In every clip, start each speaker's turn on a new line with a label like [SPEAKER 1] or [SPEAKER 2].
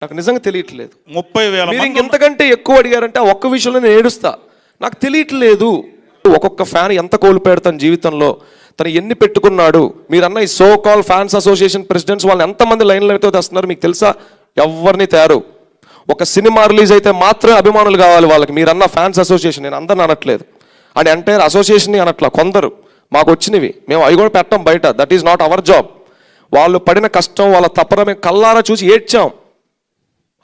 [SPEAKER 1] నాకు నిజంగా తెలియట్లేదు.
[SPEAKER 2] 30,000
[SPEAKER 1] మీరు ఇంతకంటే ఎక్కువ అడిగారంటే ఆ ఒక్క విషయంలో నేను ఏడుస్తా. నాకు తెలియట్లేదు. ఒక్కొక్క ఫ్యాన్ ఎంత కోల్పోయాడు తన జీవితంలో, తను ఎన్ని పెట్టుకున్నాడు. మీరన్న ఈ so called fans association presidents వాళ్ళని ఎంతమంది లైన్లో అయితే తెస్తున్నారు మీకు తెలుసా? ఎవరిని తయారు. ఒక సినిమా రిలీజ్ అయితే మాత్రమే అభిమానులు కావాలి వాళ్ళకి. మీరన్న ఫ్యాన్స్ అసోసియేషన్, నేను అందరిని అనట్లేదు, అండ్ ఎంటైర్ అసోసియేషన్ని అనట్లా. కొందరు మాకు వచ్చినవి మేము అవి కూడా పెట్టాం బయట. That is not our job. వాళ్ళు పడిన కష్టం, వాళ్ళ తప్పన మేము కల్లారా చూసి ఏడ్చాం.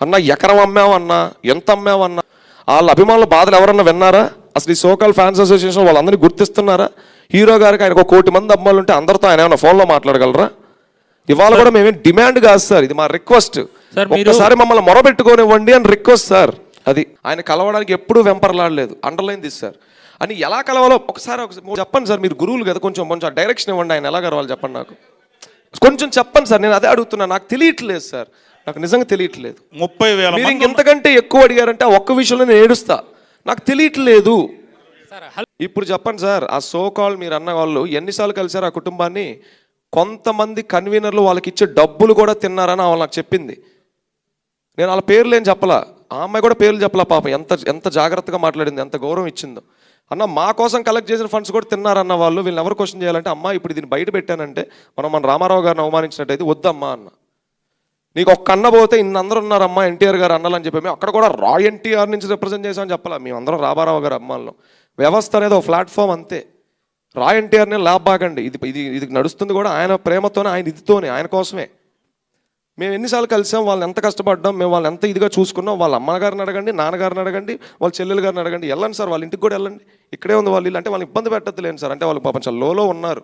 [SPEAKER 1] అన్న ఎకరం అమ్మామన్నా, ఎంత అమ్మామన్నా, వాళ్ళ అభిమానుల బాధలు ఎవరన్నా విన్నారా? అసలు ఈ సోకాల్ ఫ్యాన్స్ అసోసియేషన్ వాళ్ళందరినీ గుర్తిస్తున్నారా? హీరో గారికి ఆయనకు 1 కోటి మంది అమ్మాయిలు ఉంటే అందరితో ఆయన ఏమైనా ఫోన్లో మాట్లాడగలరా? ఇవాళ కూడా మేమేం డిమాండ్ కాదు సార్, ఇది మా రిక్వెస్ట్. ఒక్కసారి మమ్మల్ని మొరబెట్టుకోనివ్వండి అని రిక్వెస్ట్ సార్. అది ఆయన కలవడానికి ఎప్పుడూ వెంపర్లాడలేదు, అండర్లైన్ తీసి సార్. అని ఎలా కలవాలో ఒకసారి చెప్పండి సార్. మీరు గురువులు కదా, కొంచెం డైరెక్షన్ ఇవ్వండి. ఆయన ఎలా కలవాలి చెప్పండి, నాకు కొంచెం చెప్పండి సార్. నేను అదే అడుగుతున్నా, నాకు తెలియట్లేదు సార్, నాకు నిజంగా తెలియట్లేదు.
[SPEAKER 2] 30,000
[SPEAKER 1] మీరు ఇంతకంటే ఎక్కువ అడిగారంటే ఆ ఒక్క విషయంలో నేను ఏడుస్తా. నాకు తెలియట్లేదు. ఇప్పుడు చెప్పండి సార్, ఆ సో కాల్ మీరు అన్న వాళ్ళు ఎన్నిసార్లు కలిసారు ఆ కుటుంబాన్ని? కొంతమంది కన్వీనర్లు వాళ్ళకి ఇచ్చే డబ్బులు కూడా తిన్నారని వాళ్ళు నాకు చెప్పింది. నేను వాళ్ళ పేర్లు ఏం చెప్పలా, ఆ అమ్మాయి కూడా పేర్లు చెప్పలా. పాపం ఎంత జాగ్రత్తగా మాట్లాడింది, ఎంత గౌరవం ఇచ్చిందో. అన్న మా కోసం కలెక్ట్ చేసిన ఫండ్స్ కూడా తిన్నారన్న వాళ్ళు. వీళ్ళని ఎవరు క్వశ్చన్ చేయాలంటే, అమ్మ ఇప్పుడు దీన్ని బయట పెట్టానంటే మన రామారావు గారిని అవమానించినట్టయితే వద్దమ్మా అన్న. నీకు ఒక్క అన్న పోతే అందరూ ఉన్నారమ్మా ఎన్టీఆర్ గారు అన్నలని చెప్పి, మేము అక్కడ కూడా రా ఎన్టీఆర్ నుంచి రిప్రజెంట్ చేసామని చెప్పాలా. మేమందరం రామారావు గారు అమ్మాలను. వ్యవస్థ అనేది ఒక ప్లాట్ఫామ్ అంతే. రా ఎన్టీఆర్ని లాభాగండి. ఇది నడుస్తుంది కూడా ఆయన ప్రేమతోనే, ఆయన ఇదితోనే, ఆయన కోసమే. మేము ఎన్నిసార్లు కలిసాం, వాళ్ళని ఎంత కష్టపడ్డాం, మేము వాళ్ళని ఎంత ఇదిగా చూసుకున్నాం. వాళ్ళ అమ్మగారిని అడగండి, నాన్నగారిని అడగండి, వాళ్ళ చెల్లెలు గారిని అడగండి. వెళ్ళండి సార్, వాళ్ళ ఇంటికి కూడా వెళ్ళండి. ఇక్కడే ఉంది వాళ్ళు ఇల్లు. అంటే వాళ్ళని ఇబ్బంది పెట్టద్దులేండి సార్. అంటే వాళ్ళు పాపం చాలా లోలో ఉన్నారు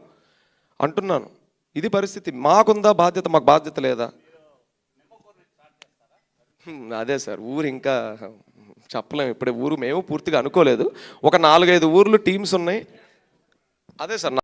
[SPEAKER 1] అంటున్నాను. ఇది పరిస్థితి. మాకుందా బాధ్యత? మాకు బాధ్యత లేదా? అదే సార్, ఊరు ఇంకా చెప్పలేము. ఇప్పుడే ఊరు మేము పూర్తిగా అనుకోలేదు. ఒక 4-5 ఊర్లు టీమ్స్ ఉన్నాయి. అదే సార్.